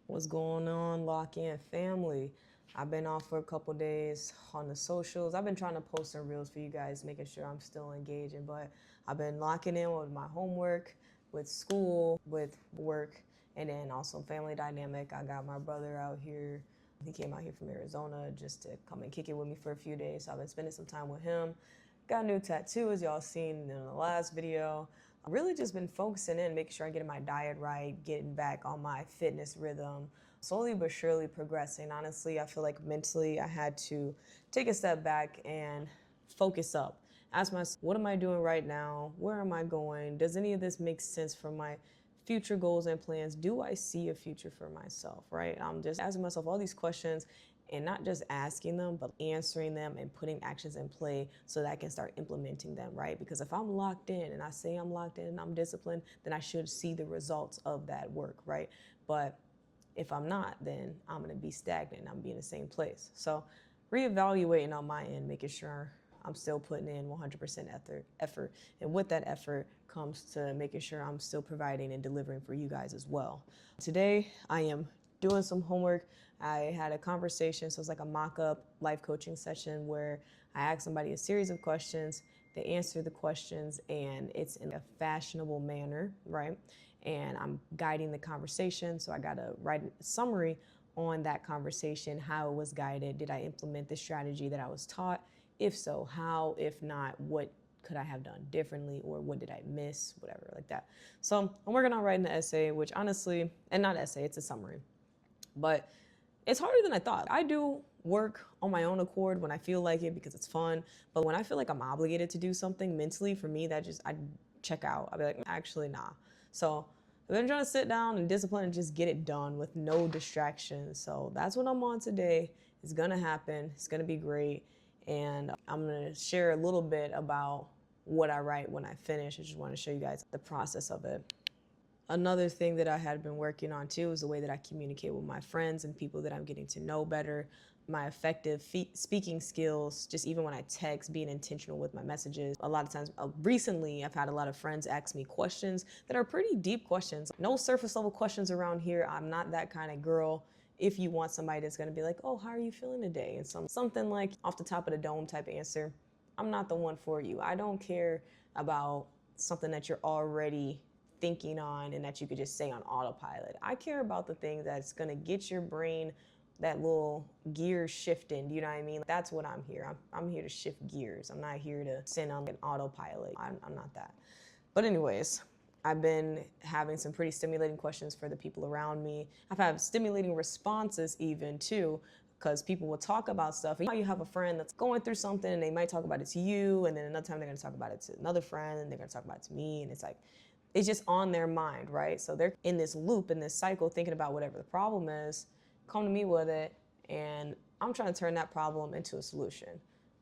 What's going on, Lock In family? I've been off for a couple days on the socials. I've been trying to post some reels for you guys, making sure I'm still engaging, but I've been locking in with my homework, with school, with work, and then also family dynamic. I got my brother out here. He came out here from Arizona just to come and kick it with me for a few days. So I've been spending some time with him. Got a new tattoo, as y'all seen in the last video. I've really just been focusing in, making sure I'm getting my diet right, getting back on my fitness rhythm, slowly but surely progressing. Honestly, I feel like mentally I had to take a step back and focus up. Ask myself, what am I doing right now? Where am I going? Does any of this make sense for my future goals and plans? Do I see a future for myself, right? I'm just asking myself all these questions and not just asking them, but answering them and putting actions in play so that I can start implementing them, right? Because if I'm locked in and I say I'm locked in and I'm disciplined, then I should see the results of that work, right? But if I'm not, then I'm gonna be stagnant. I'm be in the same place. So reevaluating on my end, making sure I'm still putting in 100% effort. And with that effort comes to making sure I'm still providing and delivering for you guys as well. Today, I am doing some homework. I had a conversation, so it's like a mock-up life coaching session where I asked somebody a series of questions. They answer the questions, and it's in a fashionable manner, right? And I'm guiding the conversation, so I got to write a summary on that conversation, how it was guided. Did I implement the strategy that I was taught? If so, how? If not, what could I have done differently, or what did I miss? Whatever, like that. So I'm working on writing the essay, which honestly, and not essay, it's a summary, but it's harder than I thought. I do work on my own accord when I feel like it because it's fun, but when I feel like I'm obligated to do something mentally, for me, that just, I check out. I'll be like, actually, nah. So I've been trying to sit down and discipline and just get it done with no distractions. So that's what I'm on today. It's gonna happen. It's gonna be great. And I'm gonna share a little bit about what I write when I finish. I just wanna show you guys the process of it. Another thing that I had been working on too is the way that I communicate with my friends and people that I'm getting to know better. My effective speaking skills, just even when I text, being intentional with my messages. A lot of times, recently, I've had a lot of friends ask me questions that are pretty deep questions. No surface level questions around here. I'm not that kind of girl. If you want somebody that's gonna be like, oh, how are you feeling today? And something like off the top of the dome type answer, I'm not the one for you. I don't care about something that you're already thinking on and that you could just say on autopilot. I care about the thing that's gonna get your brain that little gear shifting. You know what I mean? That's what I'm here. I'm here to shift gears. I'm not here to send on an autopilot. I'm not that. But anyways, I've been having some pretty stimulating questions for the people around me. I've had stimulating responses even too, because people will talk about stuff. You know, you have a friend that's going through something and they might talk about it to you, and then another time they're gonna talk about it to another friend, and they're gonna talk about it to me, and it's like, it's just on their mind, right? So they're in this loop, in this cycle, thinking about whatever the problem is, come to me with it, and I'm trying to turn that problem into a solution.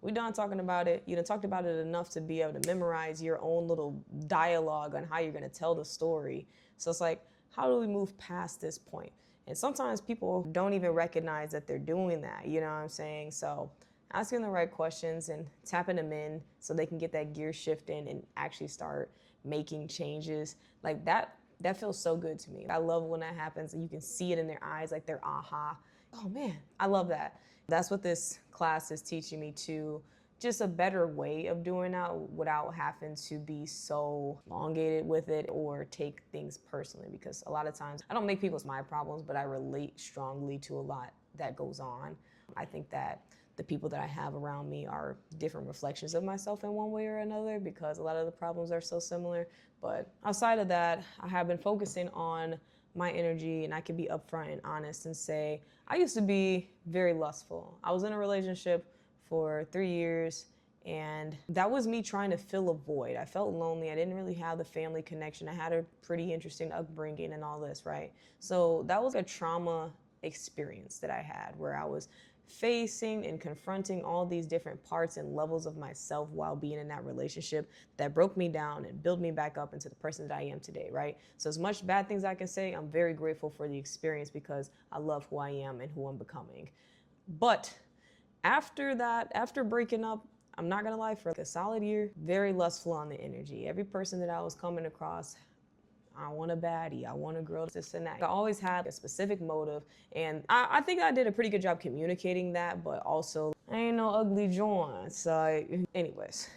We done talking about it. You done talked about it enough to be able to memorize your own little dialogue on how you're gonna tell the story. So it's like, how do we move past this point? And sometimes people don't even recognize that they're doing that, you know what I'm saying? So asking the right questions and tapping them in so they can get that gear shifting and actually start making changes, like that feels so good to me. I love when that happens and you can see it in their eyes, like their aha. Oh man, I love that. That's what this class is teaching me too. Just a better way of doing that without having to be so elongated with it or take things personally, because a lot of times I don't make people's my problems, but I relate strongly to a lot that goes on. I think that the people that I have around me are different reflections of myself in one way or another, because a lot of the problems are so similar. But outside of that, I have been focusing on my energy, and I can be upfront and honest and say, I used to be very lustful. I was in a relationship for 3 years, and that was me trying to fill a void. I felt lonely. I didn't really have the family connection. I had a pretty interesting upbringing and all this, right? So that was a trauma experience that I had, where I was facing and confronting all these different parts and levels of myself while being in that relationship that broke me down and built me back up into the person that I am today, right? So as much bad things I can say, I'm very grateful for the experience because I love who I am and who I'm becoming. But after that, after breaking up, I'm not gonna lie, for like a solid year, very lustful on the energy. Every person that I was coming across, I want a baddie. I want a girl, this and that. I always had a specific motive, and I think I did a pretty good job communicating that, but also, I ain't no ugly joint. So, anyways,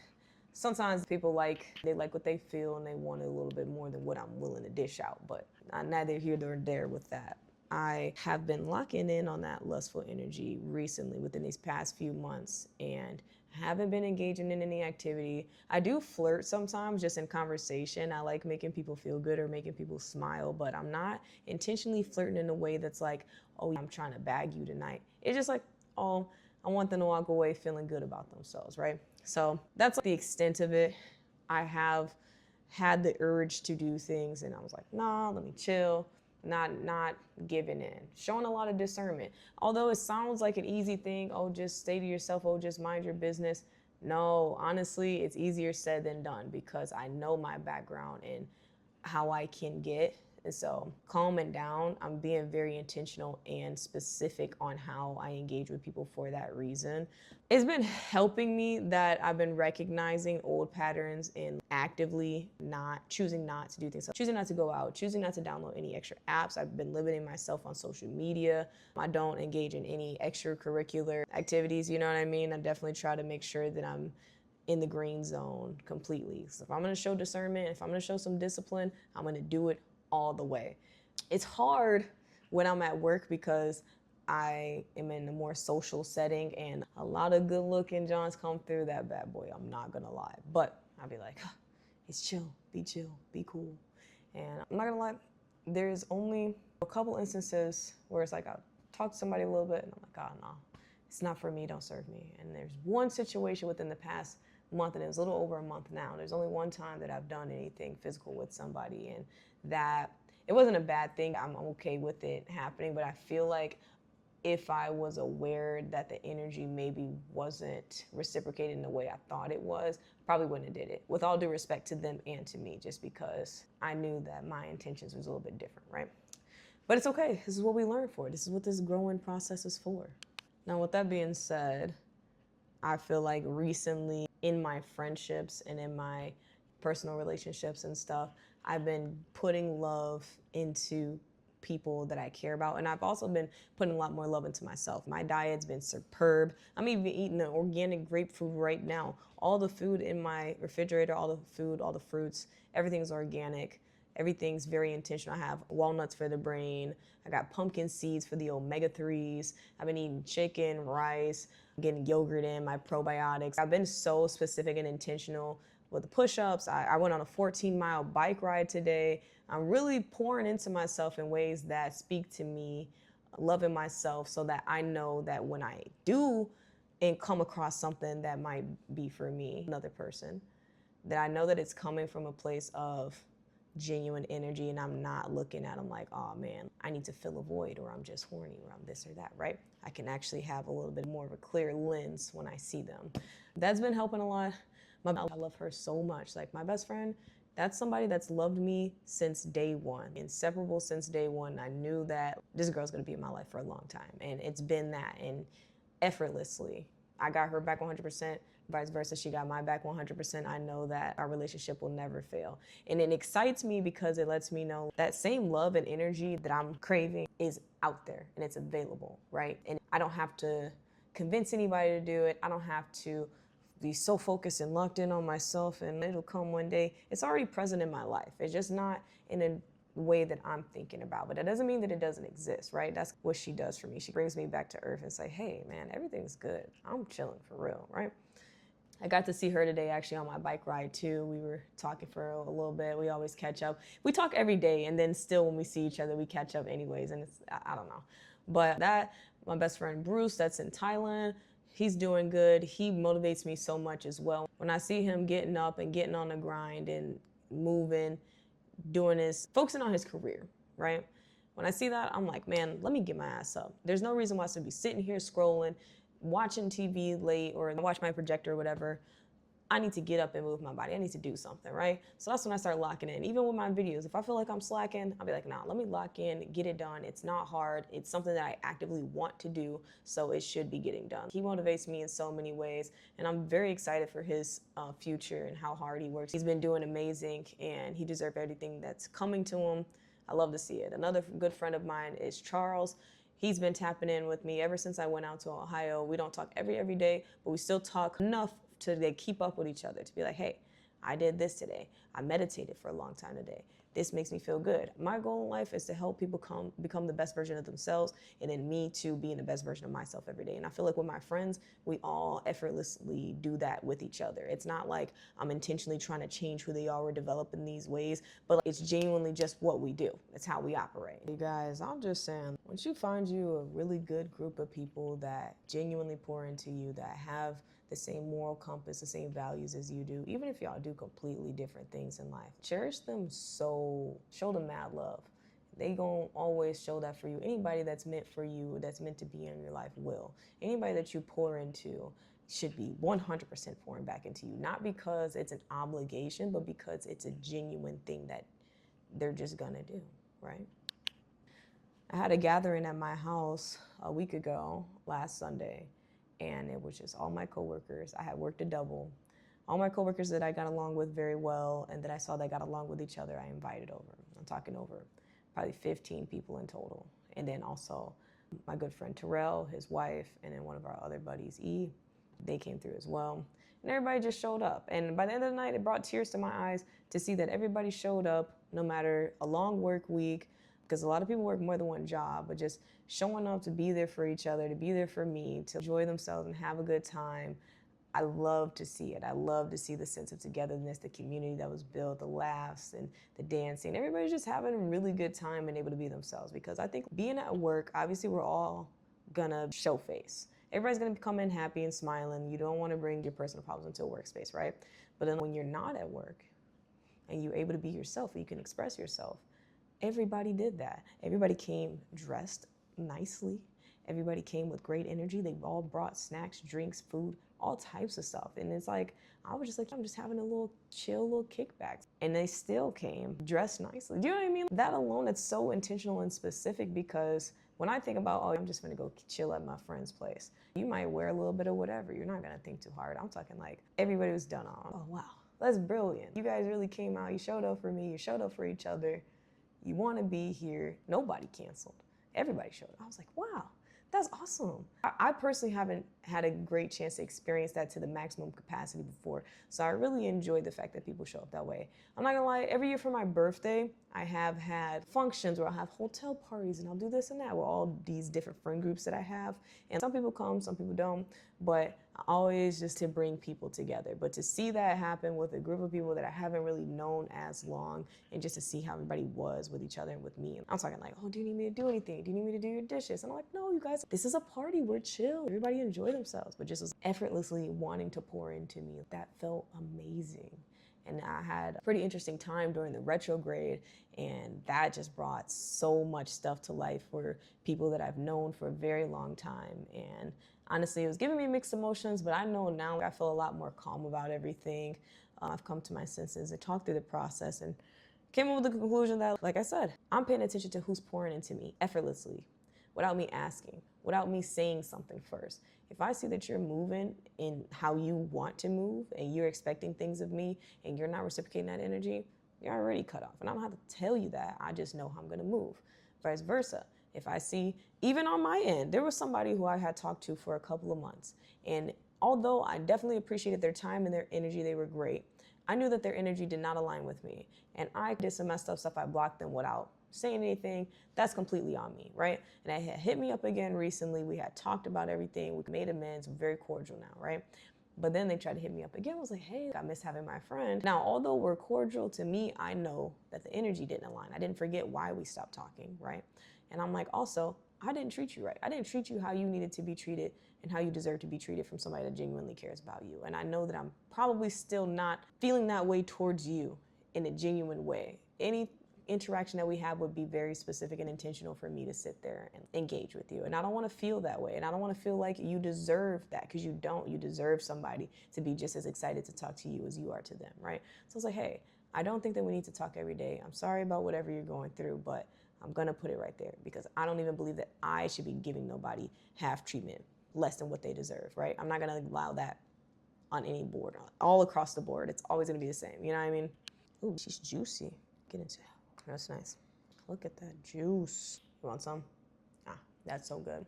sometimes people they like what they feel and they want a little bit more than what I'm willing to dish out, but I'm neither here nor there with that. I have been locking in on that lustful energy recently within these past few months and haven't been engaging in any activity. I do flirt sometimes just in conversation. I like making people feel good or making people smile, but I'm not intentionally flirting in a way that's like, oh, I'm trying to bag you tonight. It's just like, oh, I want them to walk away feeling good about themselves, right? So that's the extent of it. I have had the urge to do things and I was like, nah, let me chill. Not giving in, showing a lot of discernment. Although it sounds like an easy thing, oh, just stay to yourself, oh, just mind your business. No, honestly, it's easier said than done because I know my background and how I can get. And so calming down, I'm being very intentional and specific on how I engage with people for that reason. It's been helping me that I've been recognizing old patterns and actively choosing not to do things. So choosing not to go out, choosing not to download any extra apps. I've been limiting myself on social media. I don't engage in any extracurricular activities, you know what I mean? I definitely try to make sure that I'm in the green zone completely. So if I'm gonna show discernment, if I'm gonna show some discipline, I'm gonna do it all the way. It's hard when I'm at work because I am in a more social setting and a lot of good looking Johns come through that bad boy, I'm not gonna lie. But I'll be like, it's chill, be cool. And I'm not gonna lie, there's only a couple instances where it's like I talk to somebody a little bit and I'm like, oh no, it's not for me, don't serve me. And there's one situation within the past month, and it was a little over a month now. There's only one time that I've done anything physical with somebody, and that it wasn't a bad thing. I'm okay with it happening, but I feel like if I was aware that the energy maybe wasn't reciprocated in the way I thought it was, probably wouldn't have did it. With all due respect to them and to me, just because I knew that my intentions was a little bit different, right? But it's okay. This is what we learn for. This is what this growing process is for. Now, with that being said, I feel like recently in my friendships and in my personal relationships and stuff, I've been putting love into people that I care about. And I've also been putting a lot more love into myself. My diet's been superb. I'm even eating an organic grapefruit right now. All the food in my refrigerator, all the food, all the fruits, everything's organic. Everything's very intentional. I have walnuts for the brain. I got pumpkin seeds for the omega-3s. I've been eating chicken, rice, getting yogurt in, my probiotics. I've been so specific and intentional with the push-ups. I went on a 14-mile bike ride today. I'm really pouring into myself in ways that speak to me, loving myself so that I know that when I do and come across something that might be for me, another person, that I know that it's coming from a place of genuine energy and I'm not looking at them like, oh man, I need to fill a void or I'm just horny or I'm this or that, right? I can actually have a little bit more of a clear lens when I see them. That's been helping a lot. I love her so much. Like my best friend, that's somebody that's loved me since day one, inseparable since day one. I knew that this girl's gonna be in my life for a long time and it's been that, and effortlessly. I got her back 100%. Vice versa, she got my back 100%. I know that our relationship will never fail. And it excites me because it lets me know that same love and energy that I'm craving is out there and it's available, right? And I don't have to convince anybody to do it. I don't have to be so focused and locked in on myself and it'll come one day. It's already present in my life. It's just not in a way that I'm thinking about, but that doesn't mean that it doesn't exist, right? That's what she does for me. She brings me back to earth and say, hey man, everything's good. I'm chilling for real, right? I got to see her today actually on my bike ride too. We were talking for a little bit. We always catch up. We talk every day and then still when we see each other, we catch up anyways. And it's, I don't know. But my best friend Bruce, that's in Thailand, he's doing good. He motivates me so much as well. When I see him getting up and getting on the grind and moving, doing this, focusing on his career, right? When I see that, I'm like, man, let me get my ass up. There's no reason why I should be sitting here scrolling, watching TV late or watch my projector or whatever, I need to get up and move my body. I need to do something, right? So that's when I start locking in. Even with my videos, if I feel like I'm slacking, I'll be like, nah, let me lock in, get it done. It's not hard. It's something that I actively want to do, so it should be getting done. He motivates me in so many ways, and I'm very excited for his future and how hard he works. He's been doing amazing, and he deserves everything that's coming to him. I love to see it. Another good friend of mine is Charles. He's been tapping in with me ever since I went out to Ohio. We don't talk every day, but we still talk enough to keep up with each other, to be like, hey, I did this today. I meditated for a long time today. This makes me feel good. My goal in life is to help people become the best version of themselves, and then me to being the best version of myself every day. And I feel like with my friends, we all effortlessly do that with each other. It's not like I'm intentionally trying to change who they are or develop in these ways, but it's genuinely just what we do. It's how we operate. You guys, I'm just saying, once you find you a really good group of people that genuinely pour into you, that have the same moral compass, the same values as you do, even if y'all do completely different things in life, cherish them, show them mad love. They gonna always show that for you. Anybody that's meant for you, that's meant to be in your life will. Anybody that you pour into should be 100% pouring back into you, not because it's an obligation, but because it's a genuine thing that they're just gonna do, right? I had a gathering at my house a week ago, last Sunday, and it was just all my coworkers. I had worked a double. All my coworkers that I got along with very well and that I saw that got along with each other, I invited over. I'm talking over probably 15 people in total. And then also my good friend Terrell, his wife, and then one of our other buddies, E, they came through as well. And everybody just showed up. And by the end of the night, it brought tears to my eyes to see that everybody showed up, no matter a long work week, because a lot of people work more than one job, but just showing up to be there for each other, to be there for me, to enjoy themselves and have a good time. I love to see it. I love to see the sense of togetherness, the community that was built, the laughs and the dancing. Everybody's just having a really good time and able to be themselves, because I think being at work, obviously we're all gonna show face. Everybody's gonna come in happy and smiling. You don't wanna bring your personal problems into a workspace, right? But then when you're not at work and you're able to be yourself and you can express yourself, everybody did that. Everybody came dressed nicely. Everybody came with great energy. They all brought snacks, drinks, food, all types of stuff. And it's like, I was just like, I'm just having a little chill, little kickback. And they still came dressed nicely. Do you know what I mean? That alone, it's so intentional and specific, because when I think about, oh, I'm just gonna go chill at my friend's place, you might wear a little bit of whatever. You're not gonna think too hard. I'm talking like everybody was done on. Oh, wow, that's brilliant. You guys really came out. You showed up for me. You showed up for each other. You want to be here. Nobody canceled. Everybody showed up. I was like, wow, that's awesome. I personally haven't had a great chance to experience that to the maximum capacity before. So I really enjoyed the fact that people show up that way. I'm not gonna lie, every year for my birthday, I have had functions where I'll have hotel parties and I'll do this and that with all these different friend groups that I have. And some people come, some people don't, but always just to bring people together. But to see that happen with a group of people that I haven't really known as long, and just to see how everybody was with each other and with me. I'm talking like, oh, do you need me to do anything? Do you need me to do your dishes? And I'm like, no, you guys, this is a party, we're chill. Everybody enjoy themselves, but just was effortlessly wanting to pour into me. That felt amazing. And I had a pretty interesting time during the retrograde, and that just brought so much stuff to life for people that I've known for a very long time. And honestly, it was giving me mixed emotions, but I know now I feel a lot more calm about everything. I've come to my senses and talked through the process and came up with the conclusion that, like I said, I'm paying attention to who's pouring into me effortlessly, without me asking, without me saying something first. If I see that you're moving in how you want to move and you're expecting things of me and you're not reciprocating that energy, you're already cut off. And I don't have to tell you that. I just know how I'm gonna move. Vice versa. If I see, even on my end, there was somebody who I had talked to for a couple of months. And although I definitely appreciated their time and their energy, they were great, I knew that their energy did not align with me. And I did some messed up stuff. I blocked them without saying anything. That's completely on me, right? And they had hit me up again recently. We had talked about everything. We made amends. We're very cordial now, right? But then they tried to hit me up again. I was like, hey, I miss having my friend. Now, although we're cordial, to me, I know that the energy didn't align. I didn't forget why we stopped talking, right? And I'm like, also, I didn't treat you right. I didn't treat you how you needed to be treated and how you deserve to be treated from somebody that genuinely cares about you. And I know that I'm probably still not feeling that way towards you in a genuine way. interaction that we have would be very specific and intentional for me to sit there and engage with you. And I don't want to feel that way. And I don't want to feel like you deserve that, because you don't. You deserve somebody to be just as excited to talk to you as you are to them, right? So it's like, hey, I don't think that we need to talk every day. I'm sorry about whatever you're going through, but I'm going to put it right there, because I don't even believe that I should be giving nobody half treatment, less than what they deserve, right? I'm not going to allow that on any board, all across the board. It's always going to be the same. You know what I mean? Ooh, she's juicy. Get into it. That's nice. Look at that juice. You want some? Ah, that's so good.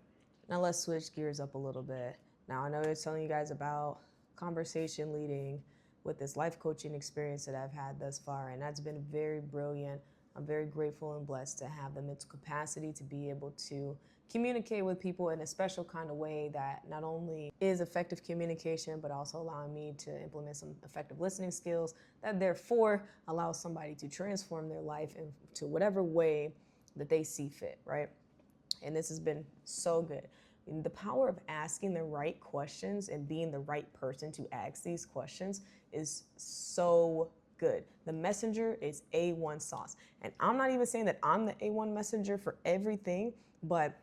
Now let's switch gears up a little bit. Now I know I was telling you guys about conversation leading with this life coaching experience that I've had thus far, and that's been very brilliant. I'm very grateful and blessed to have the mental capacity to be able to communicate with people in a special kind of way that not only is effective communication, but also allowing me to implement some effective listening skills that therefore allows somebody to transform their life into whatever way that they see fit, right? And this has been so good. The power of asking the right questions and being the right person to ask these questions is so good. The messenger is A1 sauce. And I'm not even saying that I'm the A1 messenger for everything, but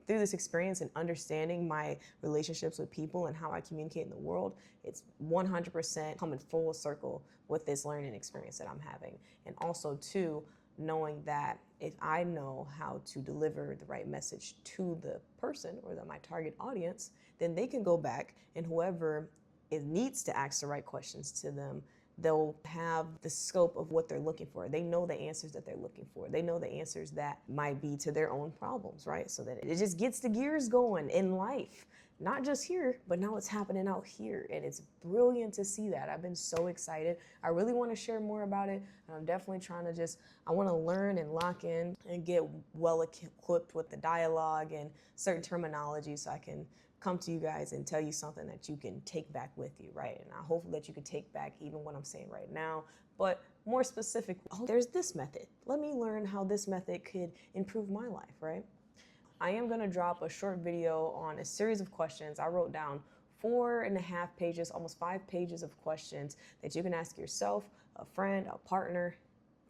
through this experience and understanding my relationships with people and how I communicate in the world, it's 100% coming full circle with this learning experience that I'm having. And also, too, knowing that if I know how to deliver the right message to the person or my target audience, then they can go back, and whoever needs to ask the right questions to them, they'll have the scope of what they're looking for. They know the answers that they're looking for. They know the answers that might be to their own problems, right? So that it just gets the gears going in life. Not just here, but now it's happening out here. And it's brilliant to see that. I've been so excited. I really want to share more about it. And I'm definitely trying to I want to learn and lock in and get well equipped with the dialogue and certain terminology so I can come to you guys and tell you something that you can take back with you, right? And I hope that you can take back even what I'm saying right now, but more specific, there's this method. Let me learn how this method could improve my life, right? I am gonna drop a short video on a series of questions. I wrote down 4.5 pages, almost 5 pages of questions that you can ask yourself, a friend, a partner,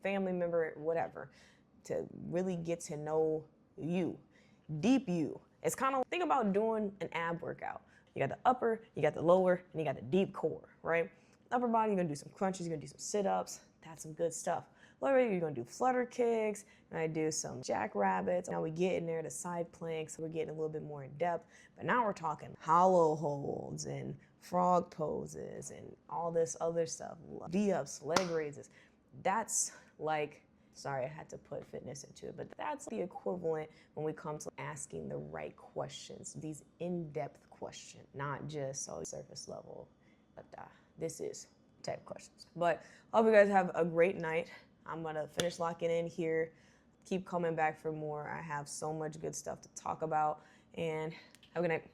family member, whatever, to really get to know you, deep you. It's kind of, think about doing an ab workout. You got the upper, you got the lower, and you got the deep core, right? Upper body, you're gonna do some crunches, you're gonna do some sit-ups. That's some good stuff. Lower, you're gonna do flutter kicks, and I do some jackrabbits. Now we get in there to side planks, so we're getting a little bit more in depth. But now we're talking hollow holds and frog poses and all this other stuff. V-ups, leg raises. That's like, sorry, I had to put fitness into it, but that's the equivalent when we come to asking the right questions, these in-depth questions, not just surface level. But this is type questions. But I hope you guys have a great night. I'm gonna finish locking in here, keep coming back for more. I have so much good stuff to talk about, and have a good night.